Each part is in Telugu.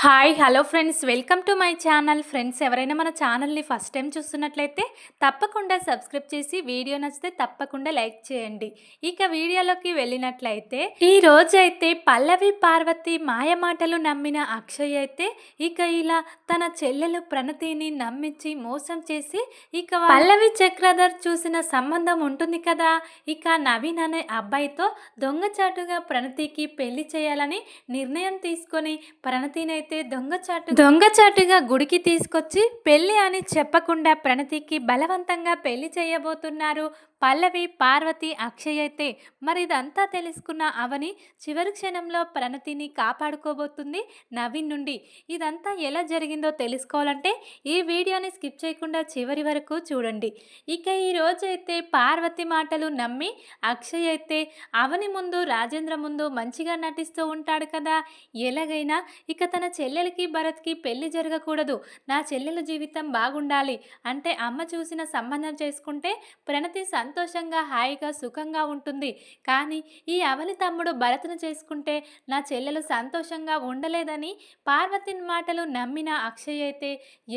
Hi hello friends, welcome to my channel. Friends, ఎవరైనా మన ఛానల్ని ఫస్ట్ టైం చూస్తున్నట్లయితే తప్పకుండా సబ్స్క్రైబ్ చేసి వీడియో నచ్చితే తప్పకుండా లైక్ చేయండి. ఇక వీడియోలోకి వెళ్ళినట్లయితే ఈ రోజైతే పల్లవి పార్వతి మాయమాటలు నమ్మిన అక్షయ్ అయితే ఇక ఇలా తన చెల్లెలు ప్రణతిని నమ్మించి మోసం చేసి ఇక పల్లవి చక్రధర్ చూసిన సంబంధం ఉంటుంది కదా, ఇక నవీన్ అనే అబ్బాయితో దొంగచాటుగా ప్రణతికి పెళ్లి చేయాలని నిర్ణయం తీసుకొని ప్రణతిని దొంగచాటుగా గుడికి తీసుకొచ్చి పెళ్లి అని చెప్పకుండా ప్రణతికి బలవంతంగా పెళ్లి చేయబోతున్నారు పల్లవి పార్వతి అక్షయ్ అయితే. మరి ఇదంతా తెలుసుకున్న అవని చివరి క్షణంలో ప్రణతిని కాపాడుకోబోతుంది నవీన్ నుండి. ఇదంతా ఎలా జరిగిందో తెలుసుకోవాలంటే ఈ వీడియోని స్కిప్ చేయకుండా చివరి వరకు చూడండి. ఇక ఈ రోజైతే పార్వతి మాటలు నమ్మి అక్షయ్ అయితే అవని ముందు రాజేంద్ర ముందు మంచిగా నటిస్తూ ఉంటాడు కదా. ఎలాగైనా ఇక తన చెల్లెలకి భరత్కి పెళ్లి జరగకూడదు, నా చెల్లెల జీవితం బాగుండాలి అంటే అమ్మ చూసిన సంబంధం చేసుకుంటే ప్రణతి సంతోషంగా హాయిగా సుఖంగా ఉంటుంది. కానీ ఈ అవని తమ్ముడు భరత్ను చేసుకుంటే నా చెల్లెలు సంతోషంగా ఉండలేదని పార్వతి మాటలు నమ్మిన అక్షయ్ అయితే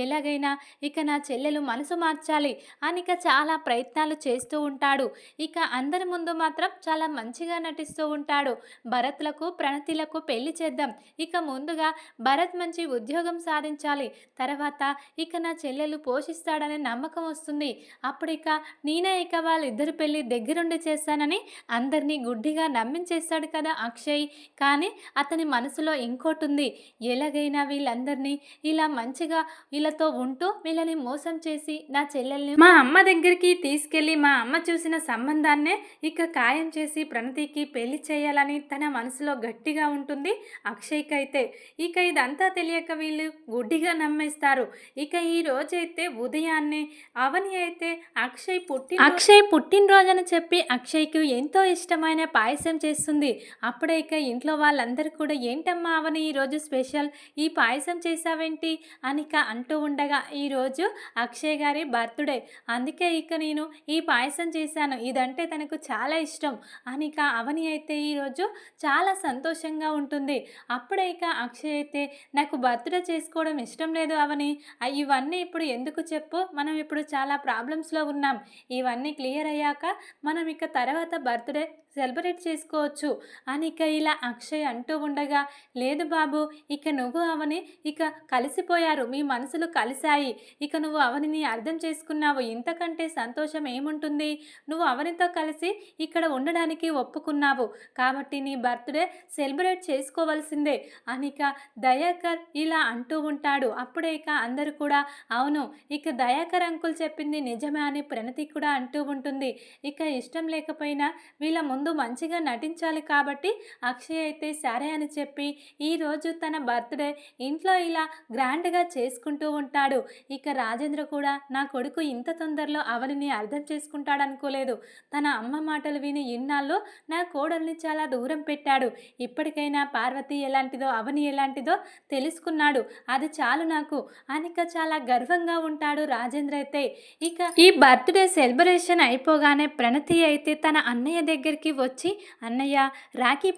ఎలాగైనా ఇక నా చెల్లెలు మనసు మార్చాలి అని చాలా ప్రయత్నాలు చేస్తూ ఉంటాడు. ఇక అందరి ముందు మాత్రం చాలా మంచిగా నటిస్తూ ఉంటాడు. భరత్లకు ప్రణతిలకు పెళ్లి చేద్దాం, ఇక ముందుగా భరత్ మంచి ఉద్యోగం సాధించాలి, తర్వాత ఇక నా చెల్లెలు పోషిస్తాడనే నమ్మకం వస్తుంది, అప్పుడు ఇక నేనే ఇక వాళ్ళిద్దరి పెళ్ళి దగ్గరుండి చేస్తానని అందరినీ గుడ్డిగా నమ్మించేస్తాడు కదా అక్షయ్. కానీ అతని మనసులో ఇంకోటి ఉంది, ఎలాగైనా వీళ్ళందరినీ ఇలా మంచిగా వీళ్ళతో ఉంటూ వీళ్ళని మోసం చేసి నా చెల్లెల్ని మా అమ్మ దగ్గరికి తీసుకెళ్ళి మా అమ్మ చూసిన సంబంధాన్నే ఇక ఖాయం చేసి ప్రణతికి పెళ్లి చేయాలని తన మనసులో గట్టిగా ఉంటుంది అక్షయ్కి అయితే. ఇక ఇదంతా తెలియక వీళ్ళు గుడ్డిగా నమ్మేస్తారు. ఇక ఈ రోజైతే ఉదయాన్నే అవని అయితే అక్షయ్ పుట్టినరోజని చెప్పి అక్షయ్కి ఎంతో ఇష్టమైన పాయసం చేస్తుంది. అప్పుడే ఇక ఇంట్లో వాళ్ళందరూ కూడా ఏంటమ్మా అవని ఈరోజు స్పెషల్, ఈ పాయసం చేసావేంటి అనిక అంటూ ఉండగా ఈరోజు అక్షయ్ గారి బర్త్డే, అందుకే ఇక నేను ఈ పాయసం చేశాను, ఇదంటే తనకు చాలా ఇష్టం అనిక అవని అయితే ఈరోజు చాలా సంతోషంగా ఉంటుంది. అప్పుడే ఇక అక్షయ్ అయితే నాకు బర్త్డే చేసుకోవడం ఇష్టం లేదు అవని, ఇవన్నీ ఇప్పుడు ఎందుకు చెప్పు, మనం ఇప్పుడు చాలా ప్రాబ్లమ్స్లో ఉన్నాం, ఇవన్నీ క్లియర్ అయ్యాక మనం ఇక తర్వాత బర్త్డే సెలబ్రేట్ చేసుకోవచ్చు అని ఇక ఇలా అక్షయ్ అంటూ ఉండగా, లేదు బాబు, ఇక నువ్వు అవని ఇక కలిసిపోయారు, మీ మనసులు కలిశాయి, ఇక నువ్వు అవనిని అర్థం చేసుకున్నావు, ఇంతకంటే సంతోషం ఏముంటుంది, నువ్వు అవనితో కలిసి ఇక్కడ ఉండడానికి ఒప్పుకున్నావు కాబట్టి నీ బర్త్డే సెలబ్రేట్ చేసుకోవాల్సిందే అనిక దయాకర్ ఇలా అంటూ ఉంటాడు. అప్పుడే ఇక అందరూ కూడా అవును, ఇక దయాకర్ అంకుల్ చెప్పింది నిజమే అని ప్రణతి కూడా అంటూ ఉంటుంది. ఇక ఇష్టం లేకపోయినా వీళ్ళ ముందు మంచిగా నటించాలి కాబట్టి అక్షయ్ అయితే సరే అని చెప్పి ఈరోజు తన బర్త్డే ఇంట్లో ఇలా గ్రాండ్గా చేసుకుంటూ ఉంటాడు. ఇక రాజేంద్ర కూడా నా కొడుకు ఇంత తొందరలో అవనిని అర్థం చేసుకుంటాడు అనుకోలేదు, తన అమ్మ మాటలు విని ఇన్నాళ్ళు నా కోడల్ని చాలా దూరం పెట్టాడు, ఇప్పటికైనా పార్వతి ఎలాంటిదో అవని ఎలాంటిదో తెలుసుకున్నాడు, అది చాలు నాకు అనిక చాలా గర్వంగా ఉంటాడు రాజేంద్ర అయితే. ఇక ఈ బర్త్డే సెలబ్రేషన్ అయిపోగానే ప్రణతి అయితే తన అన్నయ్య దగ్గరికి వచ్చి, అన్నయ్య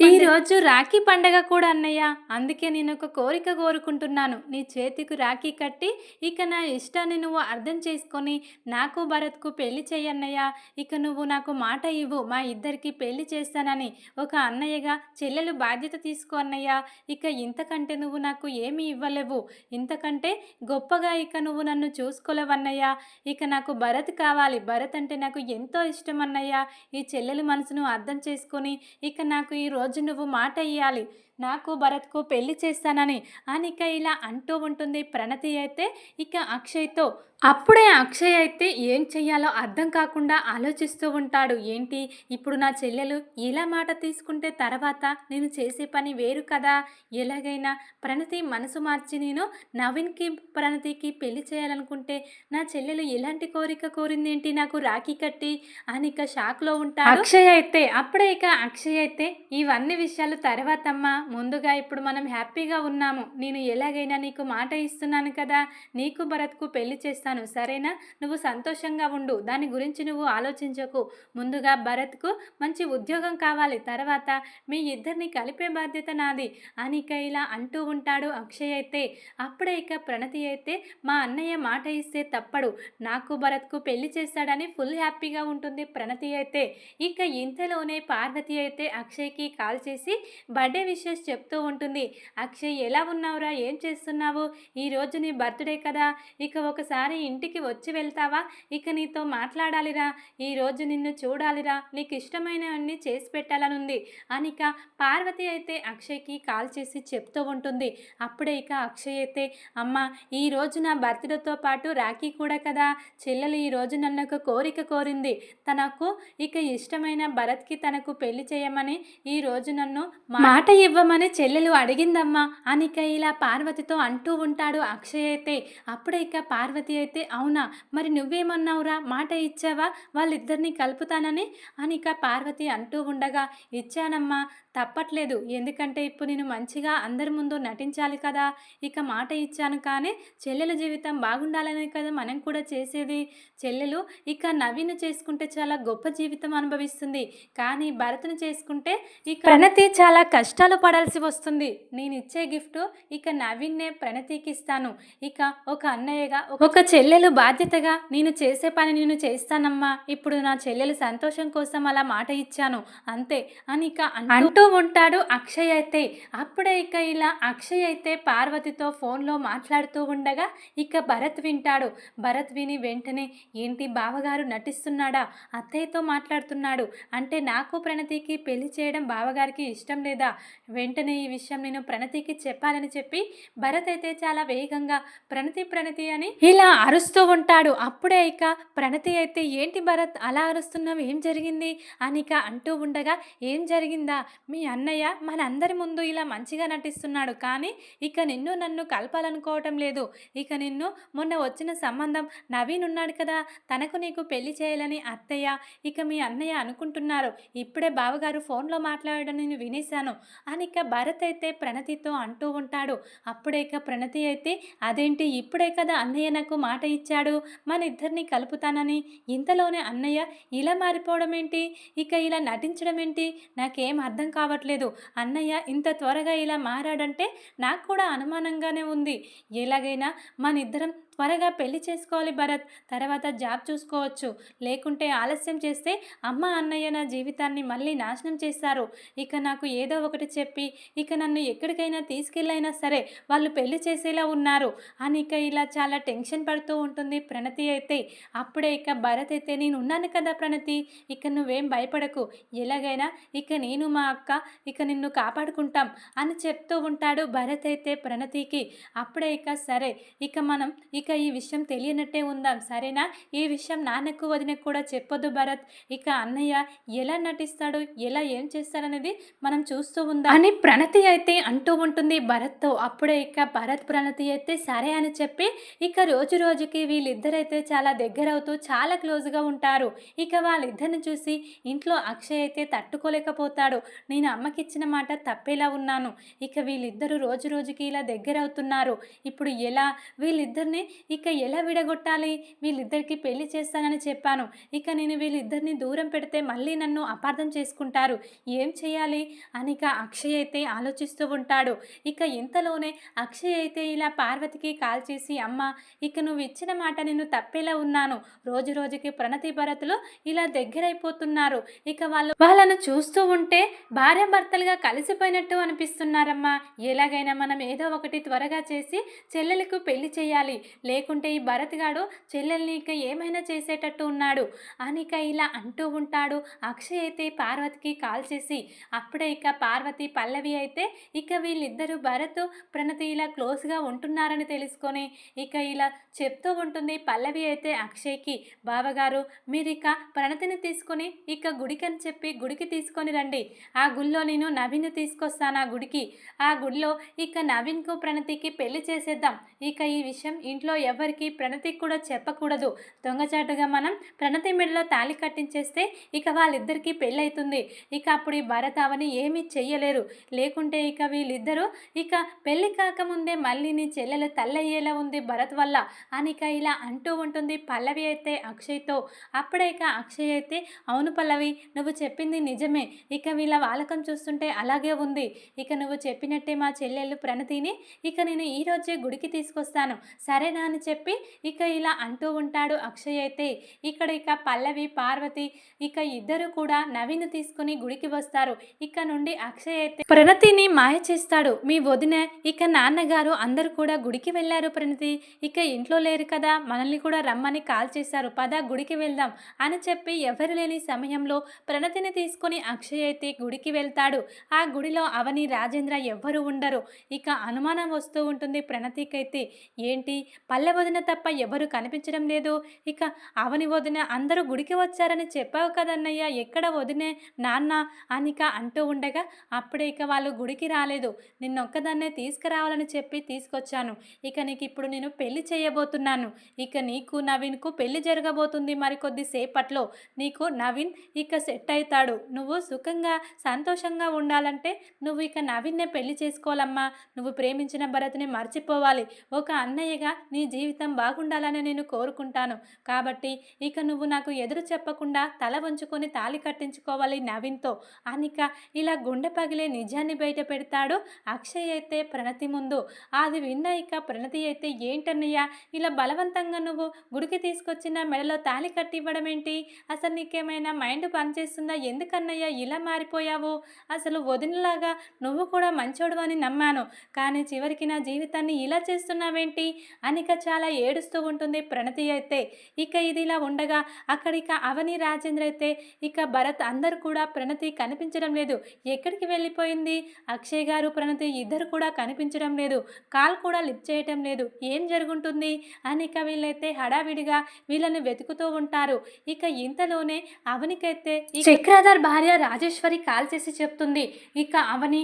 ఈరోజు రాఖీ పండగ కూడా అన్నయ్య, అందుకే నేను ఒక కోరిక కోరుకుంటున్నాను, నీ చేతికి రాఖీ కట్టి ఇక నా ఇష్టాన్ని నువ్వు అర్థం చేసుకొని నాకు భరత్కు పెళ్లి చేయన్నయ్య, ఇక నువ్వు నాకు మాట ఇవ్వు, మా ఇద్దరికి పెళ్లి చేస్తానని, ఒక అన్నయ్యగా చెల్లెలు బాధ్యత తీసుకో అన్నయ్య, ఇక ఇంతకంటే నువ్వు నాకు ఏమీ ఇవ్వలేవు, ఇంతకంటే గొప్పగా ఇక నువ్వు నన్ను చూసుకోలేవన్నయ్య, ఇక నాకు భరత్ కావాలి, భరత్ అంటే నాకు ఎంతో ఇష్టం అన్నయ్య, ఈ చెల్లెలు మనసును అర్థం చేసుకొని ఇక నాకు ఈ రోజు నువ్వు మాట ఇవ్వాలి, నాకు భరత్కు పెళ్లి చేస్తానని అనిక ఇలా అంటూ ఉంటుంది ప్రణతి అయితే ఇక అక్షయ్తో. అప్పుడే అక్షయ్ అయితే ఏం చెయ్యాలో అర్థం కాకుండా ఆలోచిస్తూ ఉంటాడు. ఏంటి ఇప్పుడు నా చెల్లెలు ఇలా మాట తీసుకుంటే తర్వాత నేను చేసే పని వేరు కదా, ఎలాగైనా ప్రణతి మనసు మార్చి నేను నవీన్కి ప్రణతికి పెళ్లి చేయాలనుకుంటే నా చెల్లెలు ఎలాంటి కోరిక కోరింది ఏంటి నాకు రాఖీ కట్టి అనిక షాక్లో ఉంటాడు అక్షయ్ అయితే. అప్పుడే ఇక అక్షయ్ అయితే ఇవన్నీ విషయాలు తర్వాతమ్మా ముందుగా ఇప్పుడు మనం హ్యాపీగా ఉన్నాము. నేను ఎలాగైనా నీకు మాట ఇస్తున్నాను కదా! నీకు భరత్‌కు పెళ్లి చేస్తాను. సరేనా? నువ్వు సంతోషంగా ఉండు. దాని గురించి నువ్వు ఆలోచించకు. ముందుగా భరత్‌కు మంచి ఉద్యోగం కావాలి. తర్వాత మీ ఇద్దరిని కలిపే బాధ్యత నాది అని ఇక ఇలా అంటూ ఉంటాడు అక్షయ్ అయితే. అప్పుడే ఇక ప్రణతి అయితే మా అన్నయ్య మాట ఇస్తే తప్పడు. నాకు భరత్‌కు పెళ్లి చేస్తాడని ఫుల్ హ్యాపీగా ఉంటుంది ప్రణతి అయితే. ఇక ఇంతలోనే పార్వతి అయితే అక్షయ్‌కి కాల్ చేసి బర్త్డే విషెస్ చెప్తూ ఉంటుంది. అక్షయ్ ఎలా ఉన్నావురా? ఏం చేస్తున్నావు? ఈరోజు నీ బర్త్డే కదా! ఇక ఒకసారి ఇంటికి వచ్చి వెళ్తావా? ఇక నీతో మాట్లాడాలిరా. ఈరోజు నిన్ను చూడాలిరా. నీకు ఇష్టమైనవన్నీ చేసి పెట్టాలనుంది అని ఇక పార్వతి అయితే అక్షయ్‌కి కాల్ చేసి చెప్తూ ఉంటుంది. అప్పుడే ఇక అక్షయ్ అయితే అమ్మ ఈరోజు నా బర్త్డేతో పాటు రాఖీ కూడా కదా! చెల్లెలు ఈరోజు నన్ను ఒక కోరిక కోరింది. తనకు ఇక ఇష్టమైన భరత్‌కి తనకు పెళ్లి చేయమని ఈరోజు నన్ను మాట ఇవ్వమని చెల్లెలు అడిగిందమ్మా అని ఇక ఇలా పార్వతితో అంటూ ఉంటాడు అక్షయ్ అయితే. అప్పుడే ఇక పార్వతి అయితే అవునా, మరి నువ్వేమన్నావురా? మాట ఇచ్చావా వాళ్ళిద్దరిని కలుపుతానని అని ఇక పార్వతి అంటూ ఉండగా ఇచ్చానమ్మా, తప్పట్లేదు. ఎందుకంటే ఇప్పుడు నేను మంచిగా అందరి ముందు నటించాలి కదా! ఇక మాట ఇచ్చాను కానీ చెల్లెల జీవితం బాగుండాలనే కదా మనం కూడా చేసేది. చెల్లెలు ఇక నవీన్‌ను చేసుకుంటే చాలా గొప్ప జీవితం అనుభవిస్తుంది. కానీ భరత్‌ని చేసుకుంటే ఇక ప్రణతి చాలా కష్టాలు పడాల్సి వస్తుంది. నేనిచ్చే గిఫ్ట్ ఇక నవీన్‌నే ప్రణతికి ఇస్తాను. ఇక ఒక అన్నయ్యగా ఒక చెల్లెలు బాధ్యతగా నేను చేసే పని నేను చేస్తానమ్మా. ఇప్పుడు నా చెల్లెలు సంతోషం కోసం అలా మాట ఇచ్చాను అంతే అని ఇక అంటూ ఉంటాడు అక్షయ్ అయితే. అప్పుడే ఇక ఇలా అక్షయ్ అయితే పార్వతితో ఫోన్లో మాట్లాడుతూ ఉండగా ఇక భరత్ వింటాడు. భరత్ విని వెంటనే ఏంటి బావగారు నటిస్తున్నాడా? అత్తయ్యతో మాట్లాడుతున్నాడు అంటే నాకు ప్రణతికి పెళ్లి చేయడం బావగారికి ఇష్టం లేదా? వెంటనే ఈ విషయం నేను ప్రణతికి చెప్పాలని చెప్పి భరత్ అయితే చాలా వేగంగా ప్రణతి ప్రణతి అని ఇలా అరుస్తూ ఉంటాడు. అప్పుడే ఇక ప్రణతి అయితే ఏంటి భరత్ అలా అరుస్తున్నావు, ఏం జరిగింది అని ఇక అంటూ ఉండగా ఏం జరిగిందా, మీ అన్నయ్య మనందరి ముందు ఇలా మంచిగా నటిస్తున్నాడు కానీ ఇక నిన్ను నన్ను కలపాలనుకోవటం లేదు. ఇక నిన్ను మొన్న వచ్చిన సంబంధం నవీన్ ఉన్నాడు కదా, తనకు నీకు పెళ్లి చేయాలని అత్తయ్య ఇక మీ అన్నయ్య అనుకుంటున్నారు. ఇప్పుడే బావగారు ఫోన్లో మాట్లాడడం నేను వినేశాను అని ఇక భరత్ అయితే ప్రణతితో అంటూ ఉంటాడు. అప్పుడే ఇక ప్రణతి అయితే అదేంటి ఇప్పుడే కదా అన్నయ్య నాకు మాట ఇచ్చాడు మన ఇద్దరిని కలుపుతానని, ఇంతలోనే అన్నయ్య ఇలా మారిపోవడం ఏంటి, ఇక ఇలా నటించడం ఏంటి, నాకేం అర్థం కావట్లేదు. అన్నయ్య ఇంత త్వరగా ఇలా మారాడంటే నాకు కూడా అనుమానంగానే ఉంది. ఎలాగైనా మన ఇద్దరం త్వరగా పెళ్లి చేసుకోవాలి భరత్, తర్వాత జాబ్ చూసుకోవచ్చు. లేకుంటే ఆలస్యం చేస్తే అమ్మ అన్నయ్య నా జీవితాన్ని మళ్ళీ నాశనం చేస్తారు. ఇక నాకు ఏదో ఒకటి చెప్పి ఇక నన్ను ఎక్కడికైనా తీసుకెళ్ళైనా సరే వాళ్ళు పెళ్లి చేసేలా ఉన్నారు అని ఇక ఇలా చాలా టెన్షన్ పడుతూ ఉంటుంది ప్రణతి అయితే. అప్పుడే ఇక భరత్ అయితే నేను ఉన్నాను కదా ప్రణతి, ఇక నువ్వేం భయపడకు, ఎలాగైనా ఇక నేను మా అక్క ఇక నిన్ను కాపాడుకుంటాం అని చెప్తూ ఉంటాడు భరత్ అయితే ప్రణతికి. అప్పుడే ఇక సరే ఇక మనం ఇక ఈ విషయం తెలియనట్టే ఉందాం సరేనా, ఈ విషయం నాన్నకు వదినకు కూడా చెప్పొద్దు భరత్. ఇక అన్నయ్య ఎలా నటిస్తాడు, ఎలా ఏం చేస్తాడనేది మనం చూస్తూ ఉందాం అని ప్రణతి అయితే అంటూ ఉంటుంది భరత్తో. అప్పుడే ఇక భరత్ ప్రణతి అయితే సరే అని చెప్పి ఇక రోజు రోజుకి వీళ్ళిద్దరైతే చాలా దగ్గరవుతూ చాలా క్లోజ్గా ఉంటారు. ఇక వాళ్ళిద్దరిని చూసి ఇంట్లో అక్షయ్ అయితే తట్టుకోలేకపోతాడు. నేను అమ్మకిచ్చిన మాట తప్పేలా ఉన్నాను, ఇక వీళ్ళిద్దరూ రోజు రోజుకి ఇలా దగ్గరవుతున్నారు, ఇప్పుడు ఎలా వీళ్ళిద్దరిని ఇక ఎలా విడగొట్టాలి, వీళ్ళిద్దరికి పెళ్లి చేస్తానని చెప్పాను, ఇక నేను వీళ్ళిద్దరిని దూరం పెడితే మళ్ళీ నన్ను అపార్థం చేసుకుంటారు, ఏం చేయాలి అని ఇక అక్షయ్ అయితే ఆలోచిస్తూ ఉంటాడు. ఇక ఇంతలోనే అక్షయ్ అయితే ఇలా పార్వతికి కాల్ చేసి అమ్మ ఇక నువ్వు ఇచ్చిన మాట నేను తప్పేలా ఉన్నాను, రోజు రోజుకి ప్రణతి భరతులు ఇలా దగ్గరైపోతున్నారు, ఇక వాళ్ళను చూస్తూ ఉంటే భార్యాభర్తలుగా కలిసిపోయినట్టు అనిపిస్తున్నారమ్మా. ఎలాగైనా మనం ఏదో ఒకటి త్వరగా చేసి చెల్లెలకు పెళ్లి చేయాలి, లేకుంటే ఈ భరత్ గాడు చెల్లెల్ని ఇక ఏమైనా చేసేటట్టు ఉన్నాడు అని ఇక ఇలా అంటూ ఉంటాడు. అక్షయ్ అయితే పార్వతికి కాల్ చేసి అప్పుడే ఇక పార్వతి పల్లవి అయితే ఇక వీళ్ళిద్దరూ భరత్ ప్రణతి ఇలా క్లోజ్గా ఉంటున్నారని తెలుసుకొని ఇక ఇలా చెప్తూ ఉంటుంది. పల్లవి అయితే అక్షయ్కి బావగారు మీరు ఇక ప్రణతిని తీసుకొని ఇక గుడికి అని చెప్పి గుడికి తీసుకొని రండి, ఆ గుళ్ళో నేను నవీన్ తీసుకొస్తాను, ఆ గుడికి ఆ గుడిలో ఇక నవీన్కు ప్రణతికి పెళ్లి చేసేద్దాం, ఇక ఈ విషయం ఇంట్లో ఎవరికి ప్రణతికి కూడా చెప్పకూడదు. దొంగచాటుగా మనం ప్రణతి మెడలో తాళి కట్టించేస్తే ఇక వాళ్ళిద్దరికీ పెళ్ళవుతుంది. ఇక అప్పుడు ఈ భరత్ అవని ఏమీ చెయ్యలేరు. లేకుంటే ఇక వీళ్ళిద్దరూ ఇక పెళ్ళి కాకముందే మళ్ళీ నీ చెల్లెలు తల్లయ్యేలా ఉంది భరత్ వల్ల అనిక ఇలా అంటూ ఉంటుంది పల్లవి అయితే అక్షయ్తో. అప్పుడే ఇక అక్షయ్ అయితే అవును పల్లవి, నువ్వు చెప్పింది నిజమే. ఇక వీళ్ళ వాలకం చూస్తుంటే అలాగే ఉంది. ఇక నువ్వు చెప్పినట్టే మా చెల్లెళ్ళు ప్రణతిని ఇక నేను ఈరోజే గుడికి తీసుకొస్తాను సరేనా అని చెప్పి ఇక ఇలా అంటూ ఉంటాడు అక్షయ్ అయితే. ఇక పల్లవి పార్వతి ఇక ఇద్దరు కూడా నవీన్ తీసుకుని గుడికి వస్తారు. ఇక నుండి అక్షయ్ అయితే ప్రణతిని మాయ చేస్తాడు. మీ వదిన ఇక నాన్నగారు అందరూ కూడా గుడికి వెళ్ళారు ప్రణతి, ఇక ఇంట్లో లేరు కదా, మనల్ని కూడా రమ్మని కాల్ చేశారు, పద గుడికి వెళ్దాం అని చెప్పి ఎవరు లేని సమయంలో ప్రణతిని తీసుకుని అక్షయ్ అయితే గుడికి వెళ్తాడు. ఆ గుడిలో అవని రాజేంద్ర ఎవ్వరు ఉండరు. ఇక అనుమానం వస్తూ ఉంటుంది ప్రణతికైతే. ఏంటి పల్లె వదిన తప్ప ఎవరు కనిపించడం లేదు, ఇక అవని వదిన అందరూ గుడికి వచ్చారని చెప్పావు కదన్నయ్య, ఎక్కడ వదినే నాన్న అనిక అంటూ ఉండగా అప్పుడే ఇక వాళ్ళు గుడికి రాలేదు, నిన్నొక్కదాన్నే తీసుకురావాలని చెప్పి తీసుకొచ్చాను. ఇక నీకు ఇప్పుడు నేను పెళ్లి చేయబోతున్నాను. ఇక నీకు నవీన్కు పెళ్లి జరగబోతుంది మరికొద్ది సేపట్లో. నీకు నవీన్ ఇక సెట్ అవుతాడు. నువ్వు సుఖంగా సంతోషంగా ఉండాలంటే నువ్వు ఇక నవీన్నే పెళ్లి చేసుకోవాలమ్మా. నువ్వు ప్రేమించిన భరత్ని మర్చిపోవాలి. ఒక అన్నయ్యగా నీ జీవితం బాగుండాలని నేను కోరుకుంటాను. కాబట్టి ఇక నువ్వు నాకు ఎదురు చెప్పకుండా తల వంచుకొని తాళి కట్టించుకోవాలి నవీన్తో అనిక ఇలా గుండె పగిలే నిజాన్ని బయట పెడతాడు అక్షయ్ అయితే ప్రణతి ముందు. అది విన్న ఇక ప్రణతి అయితే ఏంటన్నయ్య ఇలా బలవంతంగా నువ్వు గుడికి తీసుకొచ్చిన మెడలో తాళి కట్టి ఇవ్వడం ఏంటి, అసలు నీకేమైనా మైండ్ పనిచేస్తుందా, ఎందుకన్నయ్య ఇలా మారిపోయావు, అసలు వదినలాగా నువ్వు కూడా మంచోడు అని నమ్మాను, కానీ చివరికి నా జీవితాన్ని ఇలా చేస్తున్నావేంటి అనిక చాలా ఏడుస్తూ ఉంటుంది ప్రణతి అయితే. ఇక ఇది ఇలా ఉండగా అక్కడిక అవని రాజేంద్ర అయితే ఇక భరత్ అందరు కూడా ప్రణతి కనిపించడం లేదు, ఎక్కడికి వెళ్ళిపోయింది, అక్షయ్ గారు ప్రణతి ఇద్దరు కూడా కనిపించడం లేదు, కాల్ కూడా లిఫ్ట్ చేయటం లేదు, ఏం జరుగుంటుంది అనిక వీళ్ళైతే హడావిడిగా వీళ్ళని వెతుకుతూ ఉంటారు. ఇక ఇంతలోనే అవనికైతే చక్రధర్ భార్య రాజేశ్వరి కాల్ చేసి చెప్తుంది, ఇక అవని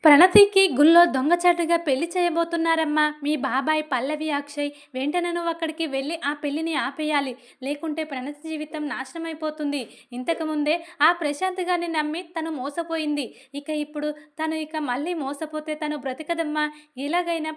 ప్రణతికి గుళ్ళో దొంగచాటుగా పెళ్లి చేయబోతున్నారమ్మా మీ బాబాయ్ పల్లవి అక్షయ్, వెంటనే నువ్వు అక్కడికి వెళ్ళి ఆ పెళ్లిని ఆపేయాలి, లేకుంటే ప్రణతి జీవితం నాశనం అయిపోతుంది. ఇంతకుముందే ఆ ప్రశాంత్ గారిని నమ్మి తను మోసపోయింది, ఇక ఇప్పుడు తను ఇక మళ్ళీ మోసపోతే తను బ్రతికదమ్మా. ఎలాగైనా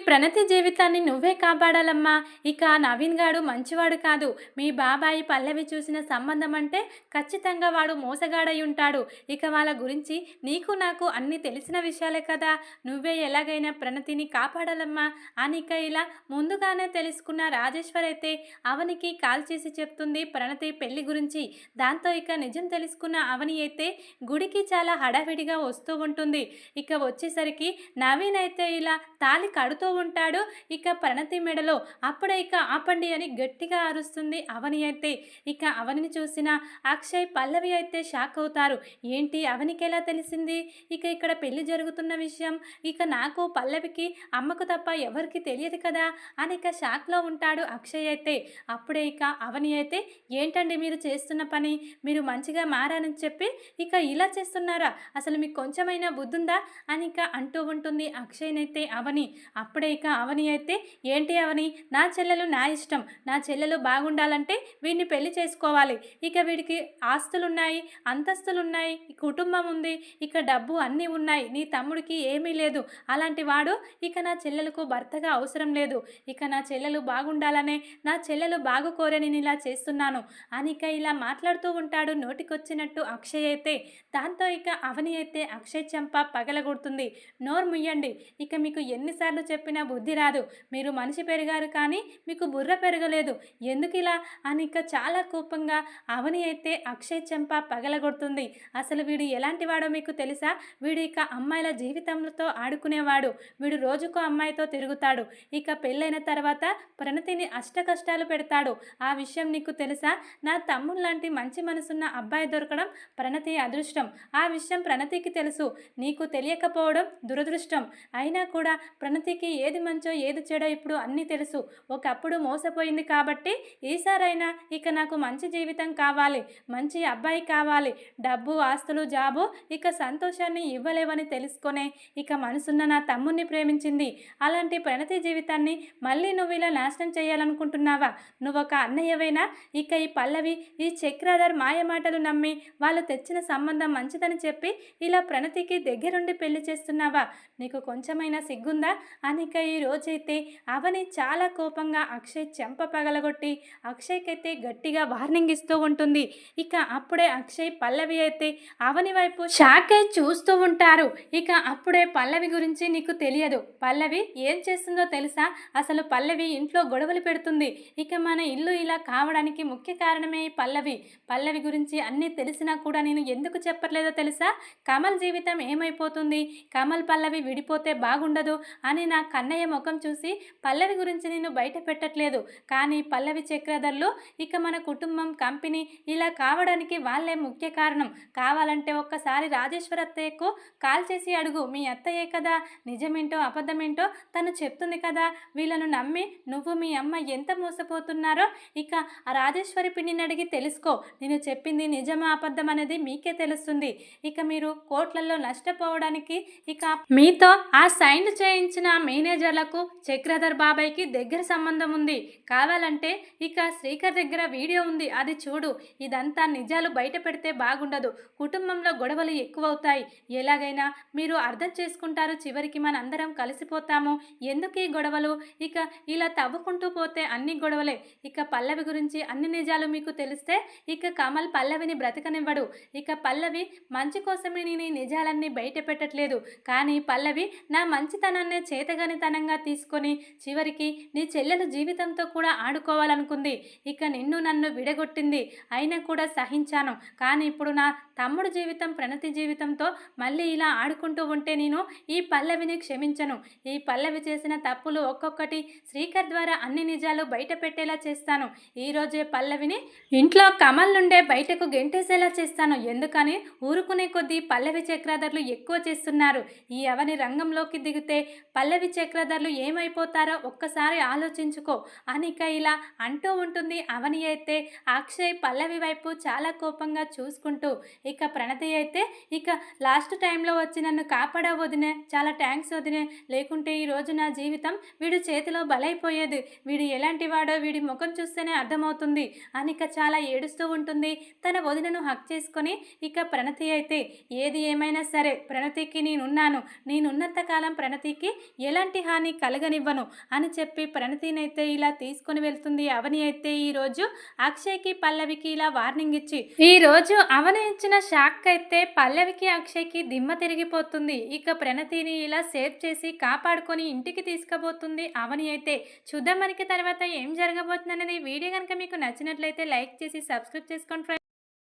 ప్రణతి జీవితాన్ని నువ్వే కాపాడాలమ్మా. ఇక నవీన్ గాడు మంచివాడు కాదు, మీ బాబాయి పల్లవి చూసిన సంబంధం అంటే ఖచ్చితంగా వాడు మోసగాడై ఉంటాడు. ఇక వాళ్ళ గురించి నీకు నాకు అన్ని తెలిసిన విషయాలే కదా, నువ్వే ఎలాగైనా ప్రణతిని కాపాడాలమ్మా అనిక ఇలా ముందుగానే తెలుసుకున్న రాజేశ్వర్ అయితే అవనికి కాల్ చేసి చెప్తుంది ప్రణతి పెళ్లి గురించి. దాంతో ఇక నిజం తెలుసుకున్న అవని అయితే గుడికి చాలా హడావిడిగా వస్తూ ఉంటుంది. ఇక వచ్చేసరికి నవీన్ అయితే ఇలా తాళి కడుతూ ఉంటాడు ఇక ప్రణతి మెడలో. అప్పుడే ఇక ఆపండి అని గట్టిగా అరుస్తుంది అవని అయితే. ఇక అవనిని చూసిన అక్షయ్ పల్లవి అయితే షాక్ అవుతారు, ఏంటి అవనికి ఎలా తెలిసింది, ఇక ఇక్కడ పెళ్లి జరుగుతున్న విషయం ఇక నాకు పల్లవికి అమ్మకు తప్ప ఎవరికి తెలియదు కదా అని ఇక షాక్లో ఉంటాడు అక్షయ్ అయితే. అప్పుడే ఇక అవని అయితే ఏంటండి మీరు చేస్తున్న పని, మీరు మంచిగా మారని చెప్పి ఇక ఇలా చేస్తున్నారా, అసలు మీకు కొంచెమైనా బుద్ధుందా అని ఇక అంటూ ఉంటుంది అక్షయ్నైతే అవని. అప్పుడే ఇక అవని అయితే ఏంటి అవని, నా చెల్లెలు నా ఇష్టం, నా చెల్లెలు బాగుండాలంటే వీడిని పెళ్లి చేసుకోవాలి, ఇక వీడికి ఆస్తులున్నాయి అంతస్తులున్నాయి కుటుంబం ఉంది ఇక డబ్బు అన్నీ ఉన్నాయి, నీ తమ్ముడికి ఏమీ లేదు, అలాంటి వాడు ఇక నా చెల్లెలకు భర్తగా అవసరం లేదు, ఇక నా చెల్లెలు బాగుండాలనే నా చెల్లెలు బాగుకోరే నేను ఇలా చేస్తున్నాను అనిక ఇలా మాట్లాడుతూ ఉంటాడు నోటికొచ్చినట్టు అక్షయ్ అయితే. దాంతో ఇక అవని అయితే అక్షయ్ చెంప పగలగొడుతుంది, నోరు ముయ్యండి, ఇక మీకు ఎన్నిసార్లు చెప్పినా బుద్ధి రాదు, మీరు మనిషి పెరిగారు కానీ మీకు బుర్ర పెరగలేదు, ఎందుకు ఇలా అనిక చాలా కోపంగా అవని అయితే అక్షయ్ చెంప పగలగొడుతుంది. అసలు వీడు ఎలాంటి వాడో మీకు తెలుసా, వీడు ఇక అమ్మాయిల జీవితంతో ఆడుకునేవాడు, వీడు రోజుకో అమ్మాయితో తిరుగుతాడు, ఇక పెళ్ళైన తర్వాత ప్రణతిని అష్ట కష్టాలు పెడతాడు, ఆ విషయం నీకు తెలుసా, నా తమ్ముడు లాంటి మంచి మనసున్న అబ్బాయి దొరకడం ప్రణతి అదృష్టం, ఆ విషయం ప్రణతికి తెలుసు, నీకు తెలియకపోవడం దురదృష్టం, అయినా కూడా ప్రణతికి ఏది మంచో ఏది చెడో ఇప్పుడు అన్నీ తెలుసు, ఒకప్పుడు మోసపోయింది కాబట్టి ఈసారైనా ఇక నాకు మంచి జీవితం కావాలి, మంచి అబ్బాయి కావాలి, డబ్బు ఆస్తులు జాబు ఇక సంతోషాన్ని ఇవ్వలేవని తెలుసుకొనే ఇక మనసున్న నా తమ్ముణ్ణి ప్రేమించింది, అలాంటి ప్రణతి జీవితాన్ని మళ్ళీ నువ్వు ఇలా నాశనం చేయాలనుకుంటున్నావా? నువ్వొక అన్నయ్యవేనా? ఇక ఈ పల్లవి ఈ చక్రధర్ మాయ మాటలు నమ్మి వాళ్ళు తెచ్చిన సంబంధం మంచిదని చెప్పి ఇలా ప్రణతికి దగ్గరుండి పెళ్లి చేస్తున్నావా? నీకు కొంచెమైనా సిగ్గుందా? అనిక ఈ రోజైతే అవని చాలా కోపంగా అక్షయ్ చెంప పగలగొట్టి అక్షయ్కైతే గట్టిగా వార్నింగ్ ఇస్తూ ఉంటుంది. ఇక అప్పుడే అక్షయ్ పల్లవి అయితే అవని వైపు షాక్ అయి చూస్తూ ఉంటారు. ఇక అప్పుడే పల్లవి గురించి నీకు తెలియదు. పల్లవి ఏం చేస్తుందో తెలుసా? అసలు పల్లవి ఇంట్లో గొడవలు పెడుతుంది. ఇక మన ఇల్లు ఇలా కావడానికి ముఖ్య కారణమే ఈ పల్లవి. పల్లవి గురించి అన్నీ తెలిసినా కూడా నేను ఎందుకు చెప్పట్లేదో తెలుసా? కమల్ జీవితం ఏమైపోతుంది, కమల్ పల్లవి విడిపోతే బాగుండదు అని నా కన్నయ్య ముఖం చూసి పల్లవి గురించి నేను బయట పెట్టట్లేదు. కానీ పల్లవి చక్రధర్లు ఇక మన కుటుంబం కంపెనీ ఇలా కావడానికి వాళ్ళే ముఖ్య కారణం. కావాలంటే ఒక్కసారి రాజేశ్వరి అత్తయ్యకు కాల్ చేసి అడుగు. మీ అత్తయ్యే కదా, నిజమేంటో అబద్ధమేంటో తను చెప్తుంది కదా. వీళ్ళను నమ్మి నువ్వు మీ అమ్మ ఎంత మోసపోతున్నారో ఇక ఆ రాజేశ్వరి పిన్నిని అడిగి తెలుసుకో. నేను చెప్పింది నిజమా అబద్ధం అనేది మీకే తెలుస్తుంది. ఇక మీరు కోట్లలో నష్టపోవడానికి ఇక మీతో ఆ సైన్ చేయించిన మేనేజర్లకు చక్రధర్ బాబాయ్కి దగ్గర సంబంధం ఉంది. కావాలంటే ఇక శ్రీకర్ దగ్గర వీడియో ఉంది, అది చూడు. ఇదంతా నిజాలు బయట పెడితే బాగుండదు. కుటుంబంలో గొడవలు ఎక్కువవుతాయి. ఎలాగైనా మీరు అర్థం చేసుకుంటారు. చివరికి మన అందరం కలిసిపోతాము. ఎందుకు ఈ గొడవలు? ఇక ఇలా తవ్వుకుంటూ పోతే అన్ని గొడవలే. ఇక పల్లవి గురించి అన్ని నిజాలు మీకు తెలిస్తే ఇక కమల్ పల్లవిని బ్రతకనివ్వడు. ఇక పల్లవి మంచి కోసమే నేను ఈ నిజాలన్నీ బయట పెట్టట్లేదు. కానీ పల్లవి నా మంచితనాన్నే చేతగానితనంగా తీసుకొని చివరికి నీ చెల్లెలు జీవితంతో కూడా ఆడుకోవాలనుకుంది. ఇక నిన్ను నన్ను విడగొట్టింది. అయినా కూడా సహించాను. కానీ ఇప్పుడు నా తమ్ముడు జీవితం ప్రణతి జీవితంతో మళ్ళీ ఇలా ఆడుకుంటూ ఉంటే నేను ఈ పల్లవిని క్షమించను. ఈ పల్లవి చేసిన తప్పులు ఒక్కొక్కటి శ్రీకర్ ద్వారా అన్ని నిజాలు బయట పెట్టేలా చేస్తాను. ఈరోజే పల్లవిని ఇంట్లో కమల్ నుండే బయటకు గెంటేసేలా చేస్తాను. ఎందుకని ఊరుకునే కొద్దీ పల్లవి చక్రధర్లు ఎక్కువ చేస్తున్నారు. ఈ అవని రంగంలోకి దిగితే పల్లవి చక్రధర్లు ఏమైపోతారో ఒక్కసారి ఆలోచించుకో అనిక ఇలా అంటూ ఉంటుంది. అవని అయితే అక్షయ్ పల్లవి వైపు చాలా కోపంగా చూసుకుంటూ ఇక ప్రణతి అయితే ఇక లాస్ట్ టైంలో వచ్చి నన్ను కాపాడా వదినే, చాలా థ్యాంక్స్ వదినే, లేకుంటే ఈరోజు నా జీవితం వీడి చేతిలో బలైపోయేది. వీడు ఎలాంటి వాడో వీడి ముఖం చూస్తేనే అర్థమవుతుంది అనిక చాలా ఏడుస్తూ ఉంటుంది. తన వదినను హక్ చేసుకొని ఇక ప్రణతి అయితే ఏది ఏమైనా సరే ప్రణతికి నేనున్నంత కాలం ప్రణతికి ఎలాంటి హాని కలగనివ్వను అని చెప్పి ప్రణతినైతే ఇలా తీసుకొని వెళ్తుంది. అవని అయితే ఈరోజు అక్షయ్కి పల్లవికి ఇలా వార్నింగ్ ఇచ్చి ఈరోజు అవని ఇచ్చిన షాక్ అయితే పల్లవికి అక్షయ్కి దిమ్మ తిరిగిపోతుంది. ఇక ప్రణతిని ఇలా సేవ్ చేసి కాపాడుకొని ఇంటికి తీసుకుపోతుంది అవని అయితే. చూద్దాం మనకి తర్వాత ఏం జరగబోతుంది అనేది. వీడియో కనుక మీకు నచ్చినట్లయితే లైక్ చేసి సబ్స్క్రైబ్ చేసుకోండి ఫ్రెండ్స్.